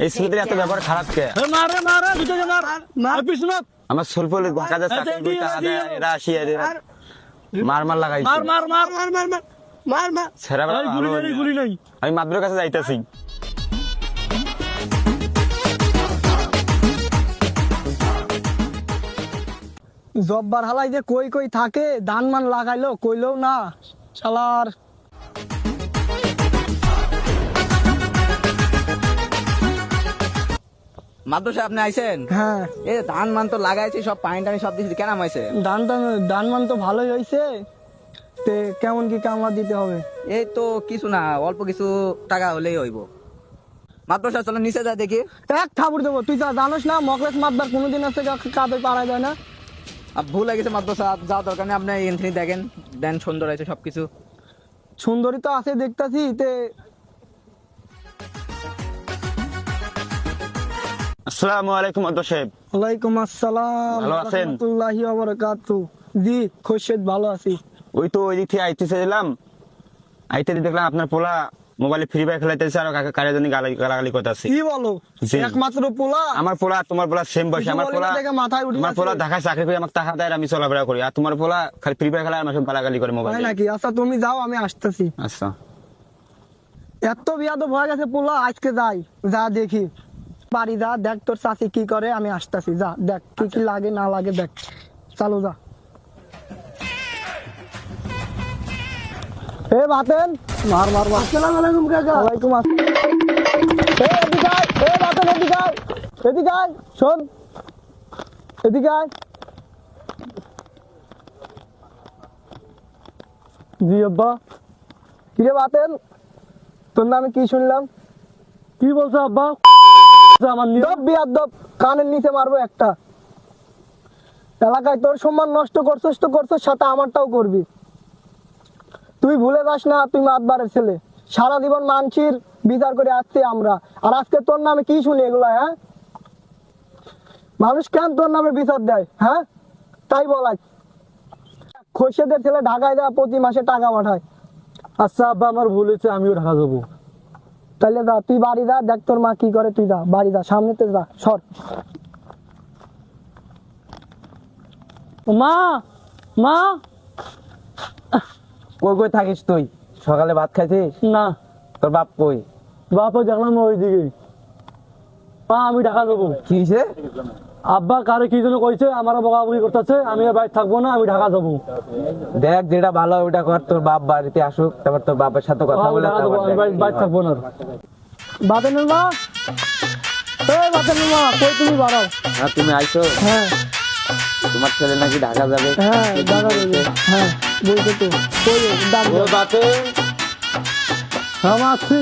এই ছেলেদের এত ব্যবহার খারাপ কে? আমার সোলপল ঢাকা যাচ্ছে এরা আসি মার মার লাগাই আমি মাদ্রের কাছে যাইতেছি। জব্বার হালাই যে কই কই থাকে, ধান মান লাগাইলো কইলেও না শালার। মাদ্রাসা আপনি আইছেন? হ্যাঁ, এ ধান মান তো লাগাইছি, সব পানি টানি সব দিয়েছি, কেন আইছে? ধান মান তো ভালোই হয়েছে, তে কেমন কি কামলা দিতে হবে? এই তো কিছু না, অল্প কিছু টাকা হলেই হইব। মাদ্রাসা চলো নিচে যা দেখি। এক থাবুর দেবো, তুই যা জানোস না মকলেস মাতবার কোনোদিন আছে কাঁধে পাড়া যায় না। ভুল হয়ে গেছে, মাদ্রাসা যাওয়া দরকার নেই, আপনি এখানে দেখেন, দেন সুন্দর আছে সবকিছু। সুন্দরী তো আছে দেখতাছি, তে আসসালামু আলাইকুম আব্দুল সাহেব। ওয়ালাইকুম আসসালাম, ভালো আছেন? রাহমাতুল্লাহি ওয়া বারাকাতুহু। জি খোরশেদ, ভালো আছি। ওই তো ওই দিক থেকে আইতেছে দিলাম, আইতে দেখলাম আপনার পোলা মোবাইলে ফ্রি ফায়ার খেলাইতেছে আর কারের জন্য গালাগালি করতেছে। কি বলো? জি। একমাত্র পোলা? আমার পোলা তোমার পোলা সেম বয়স। আমার পোলা মাথায় উঠে আমার পোলা ঢাকায় চাকরি করে আমাকে টাকা দেয়, আমি চলাফেরা করি, আর তোমার পোলা খালি ফ্রি ফায়ার খেলা আর আমার সব গালাগালি করে মোবাইলে। নাকি? আচ্ছা তুমি যাও, আমি আসতেছি। আচ্ছা এত বিয়াদব হয়ে গেছে পোলা, আজকে যাই, যা দেখি বাড়ি, যা দেখ তোর চাচি কি করে, আমি আসতেছি, যা দেখ কি কি লাগে না লাগে দেখ, চালু যা। এ বাতেন, মার মার মার। আসসালামু আলাইকুম কাকা। ওয়ালাইকুম আসসালাম। এ এদিকে আয়, এ বাতেন এদিকে আয়, এদিকে আয়, শোন এদিকে আয়। জি আব্বা। কিরে বাতেন, তোর নামে কি শুনলাম? কি বলছো আব্বা? আমার বিয়াদব, কানের নিচে মারবো একটা। এলাকায় তোর সম্মান নষ্ট করছিস তো করছিস, সাথে আমারটাও করবি। তুই ভুলে যাস না, তুই মাতবারের ছেলে, সারা জীবন মানসির বিচার করে আসছি আমরা, আর আজকে তোর নামে কি শুনি এগুলা? হ্যাঁ, মানুষ কেন তোর নামে বিচার দেয়? হ্যাঁ তাই বলাই। খোরশেদের ছেলে ঢাকায় দেয়, প্রতি মাসে টাকা পাঠায়। আচ্ছা আব্বা, আমার ভুল হয়েছে, আমিও ঢাকা যাবো। তাহলে যা, তুই বাড়ি যা, দেখ তোর মা কি করে, তুই যা বাড়ি যা, সামনেতে যা, সর। মা মা। কই কই থাকিস তুই? সকালে ভাত খাইছিস? না, তোর বাপ কই? বাপও দেখলাম ওইদিকে। মা আমি ঢাকা যাবো। কি হয়েছে? আব্বা কারে কি জন্য কইছে, আমার বকাবকি করতেছে, আমি আর বাড়ি থাকবো না, আমি ঢাকা যাবো। দেখ যেটা ভালো ওটা কর, তোর বাপ বাড়িতে আসুক, তারপর তোর বাপের সাথে কথা বলে বাড়ি থাকবো না। বাতেনের মা, এই বাতেনের মা, কই তুমি বাড়াও। হ্যাঁ তুমি আইছো? হ্যাঁ তোমার ছেলে নাকি ঢাকা যাবে? হ্যাঁ ঢাকা যাবে, হ্যাঁ বলছে তো। কই ডাকবো? বাপে আমি আসছি।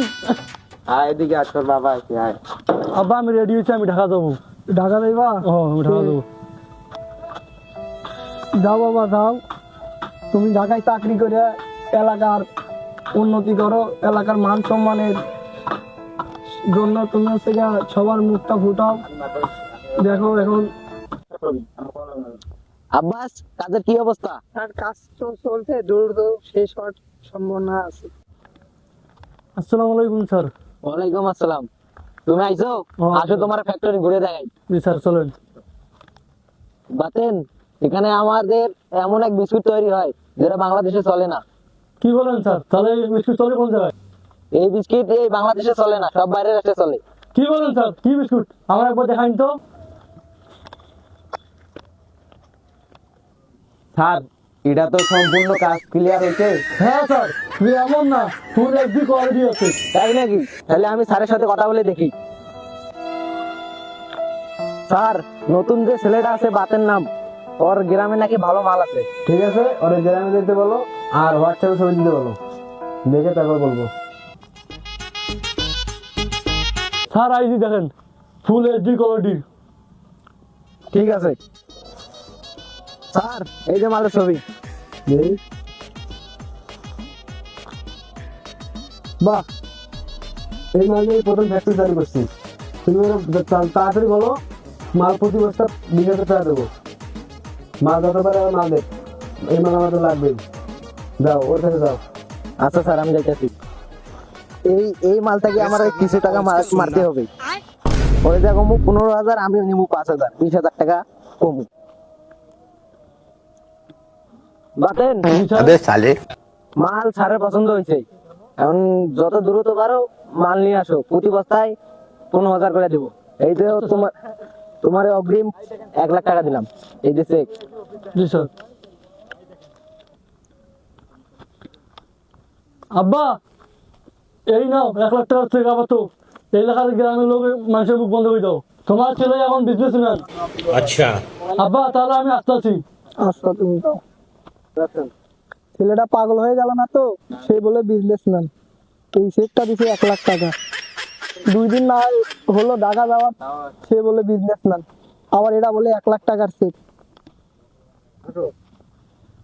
আয় এদিকে আস, তোর বাবা আছে, আয়। আব্বা আমি রেডি হয়েছি, আমি ঢাকা যাবো। ঢাকা যাইবা? ও আমি ঢাকা যাবো। যাও বাবা যাও, তুমি ঢাকায় চাকরি করে এলাকার উন্নতি করো, এলাকার মান সম্মানের জন্য তুমি হচ্ছে গিয়ে সবার মুখটা ফুটাও। দেখো এখন আব্বাস, কাজের কি অবস্থা? আর কাজ তো চলছে, দূর শেষ হওয়ার সম্ভাবনা আছে। আসসালামু আলাইকুম স্যার। ওয়ালাইকুম আসসালাম। তুমি আইছো? আসো তোমার ফ্যাক্টরি ঘুরে দেখাই। জি স্যার চলেন। বাতেন, এখানে আমাদের এমন এক বিস্কুট তৈরি হয় যেটা বাংলাদেশে চলে না। কি বলেন স্যার? তাহলে এই বিস্কুট চলে কোন জায়গায়? এই বিস্কিট এই বাংলাদেশে চলে না, সব বাইরের রাষ্ট্রে চলে। কি বলেন স্যার? কি বিস্কুট আমার একবার দেখাইন তো। স্যার, এটা তো সম্পূর্ণ কাজ ক্লিয়ার হয়েছে। হ্যাঁ স্যার, এমন না, ফুল একদিক কোয়ালিটি আছে। তাই নাকি? তাহলে আমি স্যারের সাথে কথা বলে দেখি। স্যার, নতুন যে ছেলেটা আছে বাতের নাম, ওর গ্রামে নাকি ভালো মাল আছে। ঠিক আছে, ওর গ্রামে যেতে বলো আর হোয়াটসঅ্যাপে ছবি দিতে বলো, দেখে তারপর বলবো। স্যার আইজি দেখেন, ফুল এইচডি কোয়ালিটি। ঠিক আছে স্যার, এই যে মালের ছবি। বাহ, এই মাল নিয়ে প্রথম ফ্যাক্টরি চালু করছি। তুমি তাড়াতাড়ি বলো, মাল প্রতি বস্তা 20,000 টাকা দেবো। মাল যত পারে মাল দেব, এই মাল আমাদের লাগবে। যাও ওর কাছে যাও। আচ্ছা স্যার, আমি যাইতেছি। এই মালটাকে আমার কিছু টাকা মারতে হবে। ওই যা কমু 15,000, আমি নিবো 5,000, 20,000 টাকা কমু। বাতেন, মাল স্যারের পছন্দ হয়েছে। এখন যত দ্রুত পারো মাল নিয়ে আসো। প্রতি বস্তায় 15,000 করে দেবো। এই যে তোমার অগ্রিম 1 লাখ টাকা দিলাম। এই যে চেক। জি স্যার। আব্বা, এই নাও 1 লাখ টাকা থেকে আবার তো এই এলাকার গ্রামের লোকের মানুষের মুখ বন্ধ করে দাও। তোমার ছেলে এখন বিজনেসম্যান। अच्छा আব্বা, তাহলে আমি আসতেছি। আচ্ছা, তুমি যাও। ছেলেটা পাগল হয়ে গেল না তো, সে বলে বিজনেসম্যান। এই চেকটা দিছে 1 লাখ টাকা। 2 দিন না হলো ঢাকা যাওয়ার, সে বলে বিজনেসম্যান। আবার এটা বলে 1 লাখ টাকার চেক।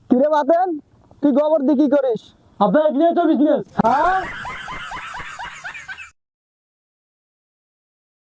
কিরে বাতেন, তুই গোবর দিয়ে কি করিস? আব্বা, এগুলোই তো বিজনেস। হ্যাঁ,